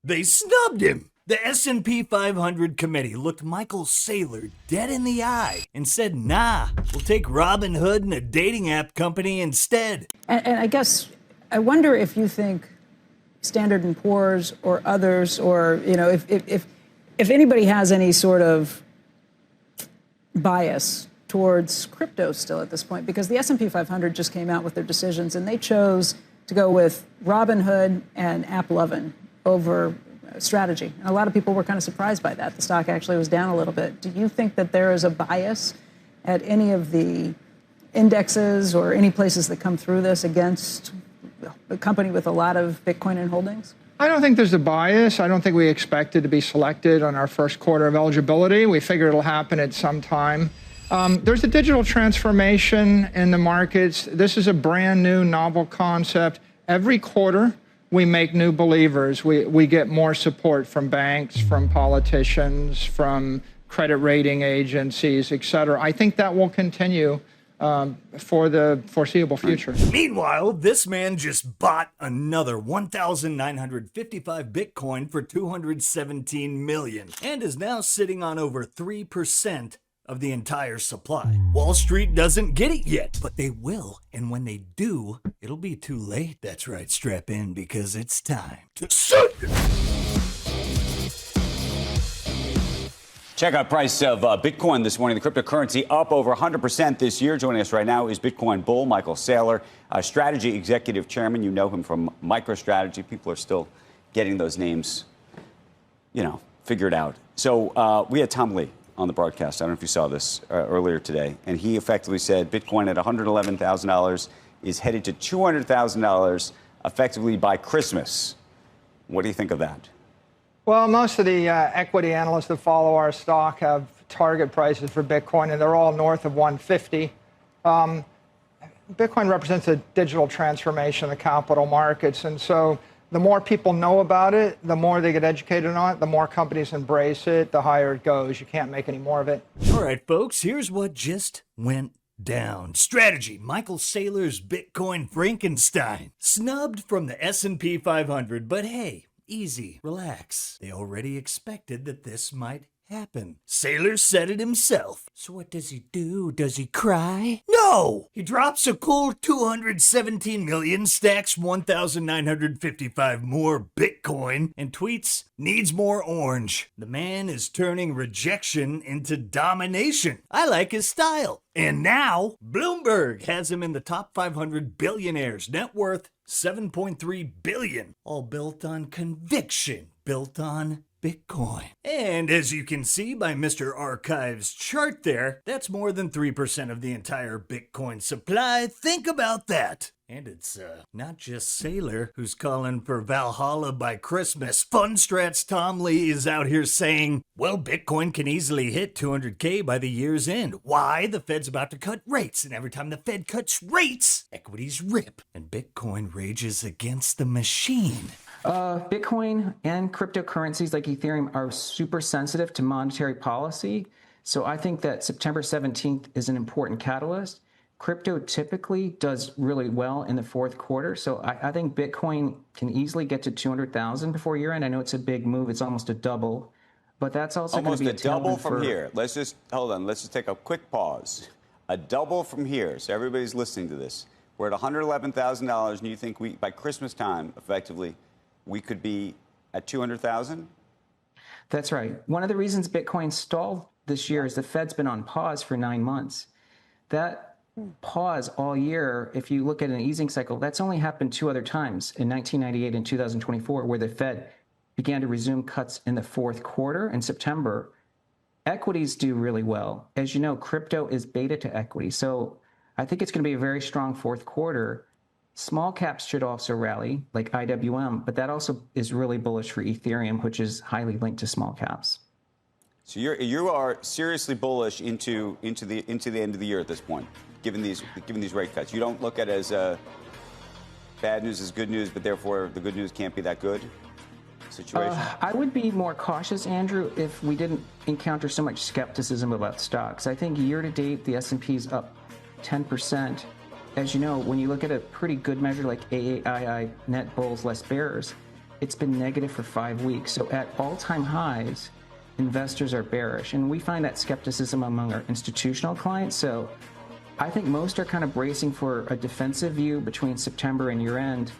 They snubbed him. The S&P 500 committee looked Michael Saylor dead in the eye and said, nah, we'll take Robinhood and a dating app company instead. And I guess I wonder if you think Standard & Poor's or others, or, you know, if anybody has any sort of bias towards crypto still at this point, because the S&P 500 just came out with their decisions and they chose to go with Robinhood and Ledn over strategy. And a lot of people were kind of surprised by that. The stock actually was down a little bit. Do you think that there is a bias at any of the indexes or any places that come through this against a company with a lot of Bitcoin in holdings? I don't think there's a bias. I don't think we expected to be selected on our first quarter of eligibility. We figure it'll happen at some time. There's a digital transformation in the markets. This is a brand new novel concept. Every quarter, we make new believers. We get more support from banks, from politicians, from credit rating agencies, et cetera. I think that will continue for the foreseeable future. Meanwhile, this man just bought another 1,955 Bitcoin for $217 million and is now sitting on over 3% of the entire supply. Wall Street doesn't get it yet, but they will. And when they do, it'll be too late. That's right, strap in because it's time to suit. Check out price of Bitcoin this morning. The cryptocurrency up over 100% this year. Joining us right now is Bitcoin bull Michael Saylor, strategy executive chairman. You know him from MicroStrategy. People are still getting those names, figured out. So we had Tom Lee on the broadcast. I don't know if you saw this earlier today. And he effectively said Bitcoin at $111,000 is headed to $200,000 effectively by Christmas. What do you think of that? Well, most of the equity analysts that follow our stock have target prices for Bitcoin, and they're all north of 150. Bitcoin represents a digital transformation of the capital markets. And so the more people know about it, the more they get educated on it, the more companies embrace it, the higher it goes. You can't make any more of it. All right, folks, here's what just went down. Strategy, Michael Saylor's Bitcoin Frankenstein. Snubbed from the S&P 500, but hey, easy, relax. They already expected that this might happen. Saylor said it himself. So what does he do? Does he cry? No! He drops a cool 217 million, stacks 1,955 more Bitcoin, and tweets, needs more orange. The man is turning rejection into domination. I like his style. And now, Bloomberg has him in the top 500 billionaires, net worth $7.3 billion, all built on conviction, built on Bitcoin. And as you can see by Mr. Archive's chart there, that's more than 3% of the entire Bitcoin supply. Think about that. And it's not just Saylor who's calling for Valhalla by Christmas. Fundstrat's Tom Lee is out here saying, well, Bitcoin can easily hit 200K by the year's end. Why? The Fed's about to cut rates, and every time the Fed cuts rates, equities rip, and Bitcoin rages against the machine. Bitcoin and cryptocurrencies like Ethereum are super sensitive to monetary policy. So I think that September 17th is an important catalyst. Crypto typically does really well in the fourth quarter. So I think Bitcoin can easily get to 200,000 before year end. I know it's a big move. It's almost a double. But that's also going to be almost a double from here. Let's just hold on. Let's just take a quick pause. A double from here. So everybody's listening to this. We're at $111,000, and you think we, by Christmas time, effectively, we could be at 200,000? That's right. One of the reasons Bitcoin stalled this year is the Fed's been on pause for 9 months. That pause all year, if you look at an easing cycle, that's only happened 2 other times, in 1998 and 2024, where the Fed began to resume cuts in the fourth quarter in September. Equities do really well. As you know, crypto is beta to equity. So I think it's going to be a very strong fourth quarter. Small caps should also rally, like IWM, but that also is really bullish for Ethereum, which is highly linked to small caps. So you are seriously bullish into the end of the year at this point, given these rate cuts. You don't look at it as bad news is good news, but therefore the good news can't be that good situation. I would be more cautious, Andrew, if we didn't encounter so much skepticism about stocks. I think year to date the S&P is up 10%. As you know, when you look at a pretty good measure like AAII, net bulls, less bears, it's been negative for 5 weeks. So at all-time highs, investors are bearish. And we find that skepticism among our institutional clients. So I think most are kind of bracing for a defensive view between September and year-end.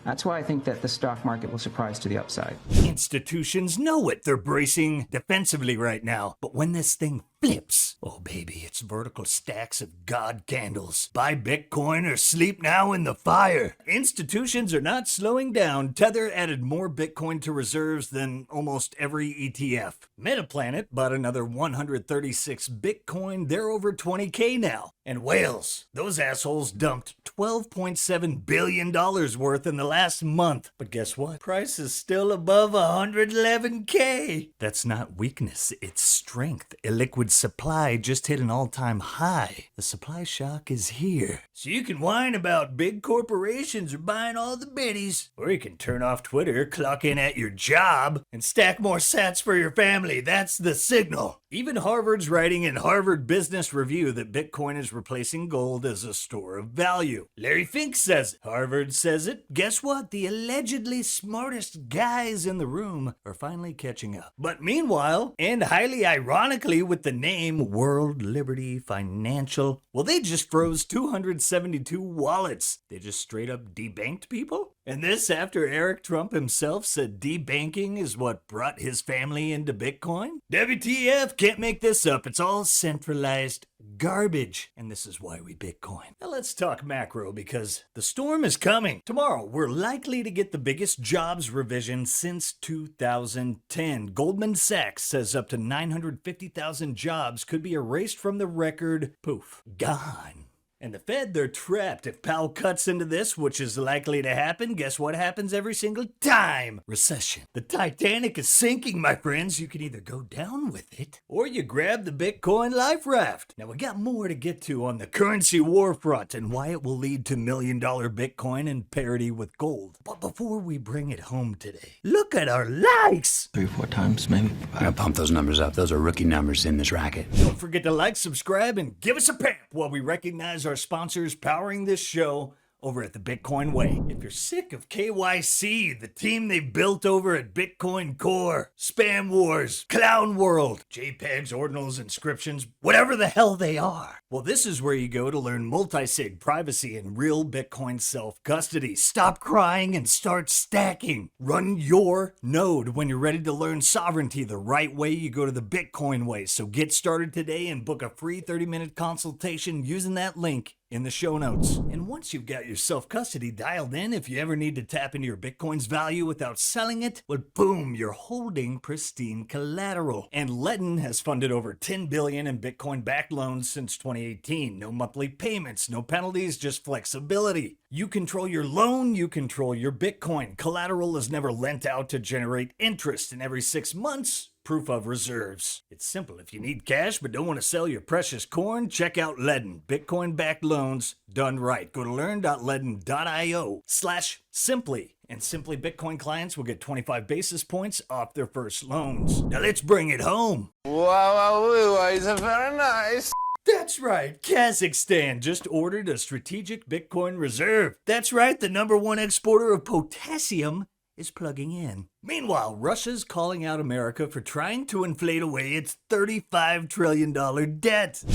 That's why I think that the stock market will surprise to the upside. Institutions know it. They're bracing defensively right now. But when this thing flips, oh baby, it's vertical stacks of God candles. Buy Bitcoin or sleep now in the fire. Institutions are not slowing down. Tether added more Bitcoin to reserves than almost every ETF. Metaplanet bought another 136 Bitcoin. They're over 20K now. And whales, those assholes dumped $12.7 billion worth in the last month. But guess what? Price is still above 111K. That's not weakness, it's strength. Illiquid supply just hit an all-time high. The supply shock is here. So you can whine about big corporations are buying all the biddies, or you can turn off Twitter, clock in at your job, and stack more sats for your family. That's the signal. Even Harvard's writing in Harvard Business Review that Bitcoin is replacing gold as a store of value. Larry Fink says it. Harvard says it. Guess what? The allegedly smartest guys in the room are finally catching up. But meanwhile, and highly ironically with the name World Liberty Financial, well, they just froze 272 wallets. They just straight up debanked people? And this after Eric Trump himself said debanking is what brought his family into Bitcoin? WTF, can't make this up. It's all centralized garbage. And this is why we Bitcoin. Now let's talk macro because the storm is coming. Tomorrow, we're likely to get the biggest jobs revision since 2010. Goldman Sachs says up to 950,000 jobs could be erased from the record. Poof, gone. And the Fed, they're trapped. If Powell cuts into this, which is likely to happen, guess what happens every single time? Recession. The Titanic is sinking, my friends. You can either go down with it, or you grab the Bitcoin life raft. Now, we got more to get to on the currency war front and why it will lead to $1 million Bitcoin and parity with gold. But before we bring it home today, look at our likes. 3 or 4 times, maybe. I gotta pump those numbers up. Those are rookie numbers in this racket. Don't forget to like, subscribe, and give us a pamp while we recognize our sponsors powering this show over at the Bitcoin Way. If you're sick of KYC, the team they've built over at Bitcoin Core, Spam Wars, Clown World, JPEGs, ordinals, inscriptions, whatever the hell they are, well, this is where you go to learn multi-sig privacy and real Bitcoin self-custody. Stop crying and start stacking. Run your node. When you're ready to learn sovereignty the right way, you go to the Bitcoin Way. So get started today and book a free 30-minute consultation using that link in the show notes. And once you've got your self-custody dialed in, if you ever need to tap into your Bitcoin's value without selling it, well, boom, you're holding pristine collateral. And Ledn has funded over $10 billion in Bitcoin-backed loans since 2018. No monthly payments, no penalties, just flexibility. You control your loan, you control your Bitcoin. Collateral is never lent out to generate interest, and every 6 months, proof of reserves. It's simple. If you need cash but don't want to sell your precious corn, check out Ledn. Bitcoin-backed loans done right. Go to learn.ledn.io/simply. And Simply Bitcoin clients will get 25 basis points off their first loans. Now let's bring it home. Wow, it's very nice. That's right, Kazakhstan just ordered a strategic Bitcoin reserve. That's right, the #1 exporter of potassium is plugging in. Meanwhile, Russia's calling out America for trying to inflate away its $35 trillion debt.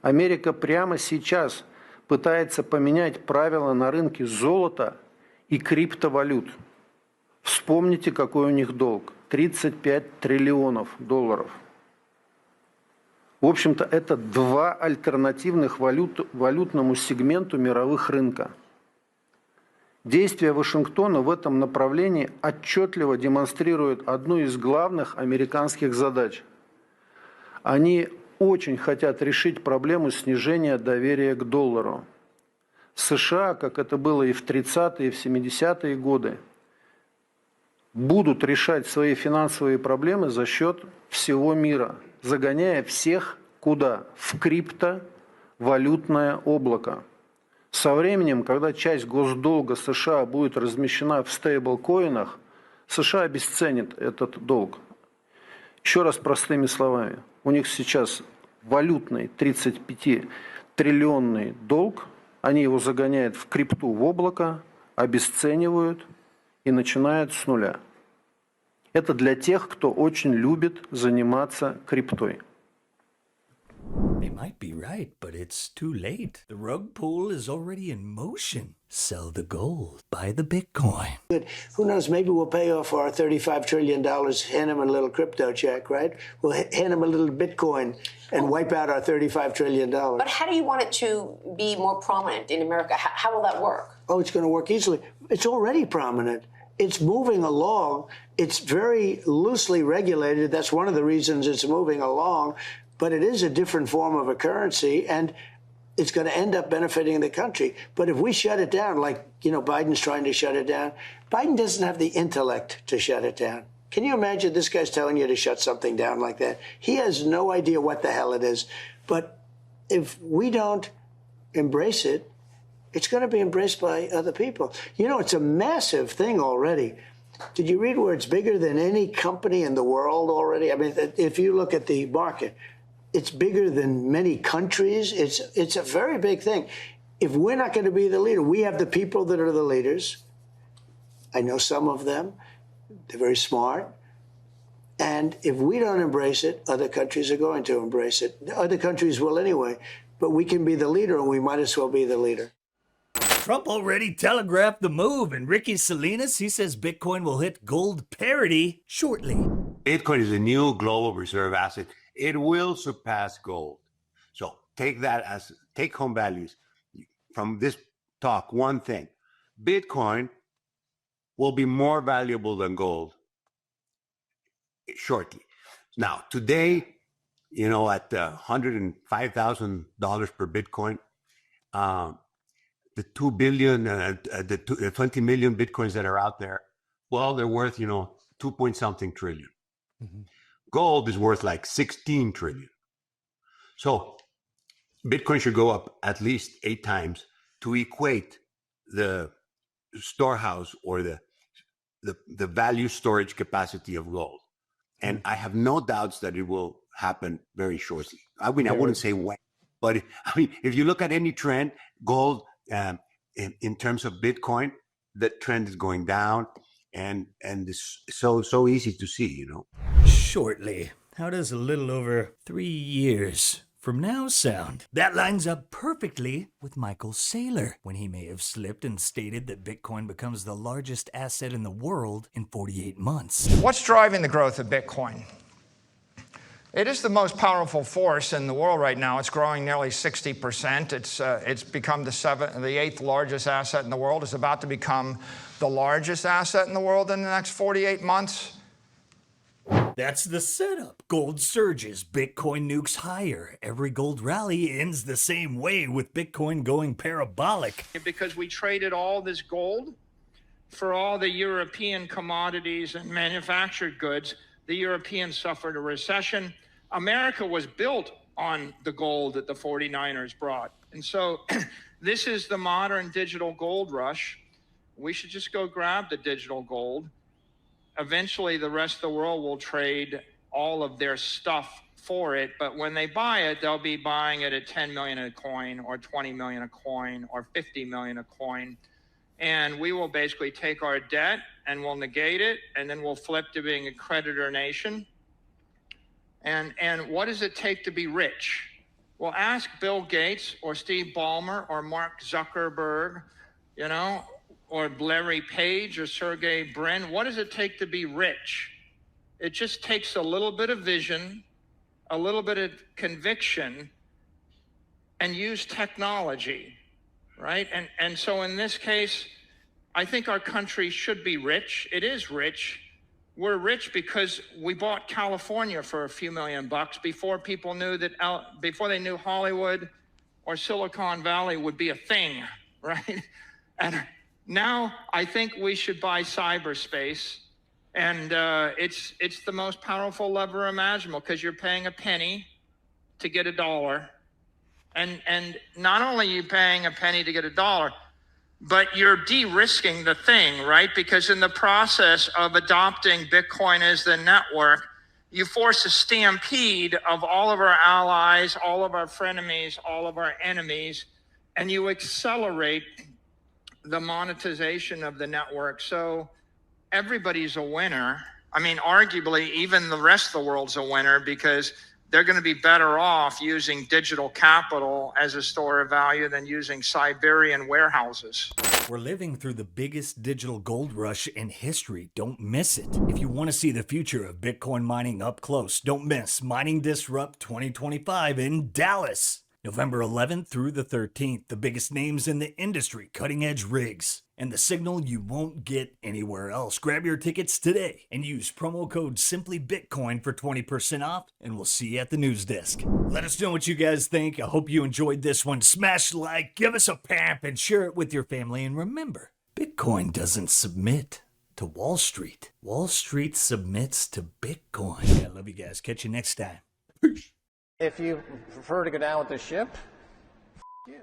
Америка прямо сейчас пытается поменять правила на рынке золота и криптовалют. Вспомните, какой у них долг. 35 триллионов долларов. В общем-то, это 2 альтернативных валютному сегменту мировых рынка. Действия Вашингтона в этом направлении отчетливо демонстрируют одну из главных американских задач. Они очень хотят решить проблему снижения доверия к доллару. США, как это было и в 30-е, и в 70-е годы, будут решать свои финансовые проблемы за счет всего мира, загоняя всех куда? В криптовалютное облако. Со временем, когда часть госдолга США будет размещена в стейблкоинах, США обесценит этот долг. Еще раз простыми словами. У них сейчас валютный 35-триллионный долг. Они его загоняют в крипту, в облако, обесценивают и начинают с нуля. Это для тех, кто очень любит заниматься криптой. They might be right, but it's too late. The rug pull is already in motion. Sell the gold, buy the Bitcoin. Who knows, maybe we'll pay off our $35 trillion, hand them a little crypto check, right? We'll hand them a little Bitcoin and wipe out our $35 trillion. But how do you want it to be more prominent in America? How will that work? Oh, it's going to work easily. It's already prominent. It's moving along. It's very loosely regulated. That's one of the reasons it's moving along. But it is a different form of a currency, and it's going to end up benefiting the country. But if we shut it down, like, Biden's trying to shut it down, Biden doesn't have the intellect to shut it down. Can you imagine this guy's telling you to shut something down like that? He has no idea what the hell it is. But if we don't embrace it, it's going to be embraced by other people. It's a massive thing already. Did you read where it's bigger than any company in the world already? I mean, if you look at the market, it's bigger than many countries. It's a very big thing. If we're not going to be the leader, we have the people that are the leaders. I know some of them. They're very smart. And if we don't embrace it, other countries are going to embrace it. Other countries will anyway. But we can be the leader, and we might as well be the leader. Trump already telegraphed the move, and Ricky Salinas, he says Bitcoin will hit gold parity shortly. Bitcoin is a new global reserve asset. It will surpass gold. So take that as take-home values from this talk. One thing, Bitcoin will be more valuable than gold shortly. Now, today, at $105,000 per Bitcoin, the 2 billion, the 20 million Bitcoins that are out there, well, they're worth, 2-point-something trillion. Mm-hmm. Gold is worth like 16 trillion. So Bitcoin should go up at least 8 times to equate the storehouse or the value storage capacity of gold. And I have no doubts that it will happen very shortly. I mean, I wouldn't say when, but if you look at any trend, gold, in terms of Bitcoin, the trend is going down, and it's so easy to see, Shortly. How does a little over 3 years from now sound? That lines up perfectly with Michael Saylor, when he may have slipped and stated that Bitcoin becomes the largest asset in the world in 48 months. What's driving the growth of Bitcoin? It is the most powerful force in the world right now. It's growing nearly 60%. It's become the 8th largest asset in the world. It's about to become the largest asset in the world in the next 48 months. That's the setup. Gold surges, Bitcoin nukes higher. Every gold rally ends the same way, with Bitcoin going parabolic. Because we traded all this gold for all the European commodities and manufactured goods. The Europeans suffered a recession. America was built on the gold that the 49ers brought. And so this is the modern digital gold rush. We should just go grab the digital gold. Eventually, the rest of the world will trade all of their stuff for it. But when they buy it, they'll be buying it at 10 million a coin or 20 million a coin or 50 million a coin. And we will basically take our debt and we'll negate it, and then we'll flip to being a creditor nation. And what does it take to be rich? Well, ask Bill Gates or Steve Ballmer or Mark Zuckerberg, or Larry Page or Sergey Brin. What does it take to be rich? It just takes a little bit of vision, a little bit of conviction, and use technology, right? And so in this case, I think our country should be rich. It is rich. We're rich because we bought California for a few $million before people knew before they knew Hollywood or Silicon Valley would be a thing, right? And now I think we should buy cyberspace, and it's the most powerful lever imaginable, because you're paying a penny to get $1, and not only are you paying a penny to get $1, but you're de-risking the thing, right? Because in the process of adopting Bitcoin as the network, you force a stampede of all of our allies, all of our frenemies, all of our enemies, and you accelerate the monetization of the network. So everybody's a winner. I mean, arguably, even the rest of the world's a winner because they're going to be better off using digital capital as a store of value than using Siberian warehouses. We're living through the biggest digital gold rush in history. Don't miss it. If you want to see the future of Bitcoin mining up close, don't miss Mining Disrupt 2025 in Dallas. November 11th through the 13th, the biggest names in the industry, cutting-edge rigs, and the signal you won't get anywhere else. Grab your tickets today and use promo code SimplyBitcoin for 20% off, and we'll see you at the news desk. Let us know what you guys think. I hope you enjoyed this one. Smash like, give us a pamp, and share it with your family. And remember, Bitcoin doesn't submit to Wall Street. Wall Street submits to Bitcoin. I love you guys. Catch you next time. Peace. If you prefer to go down with the ship, you.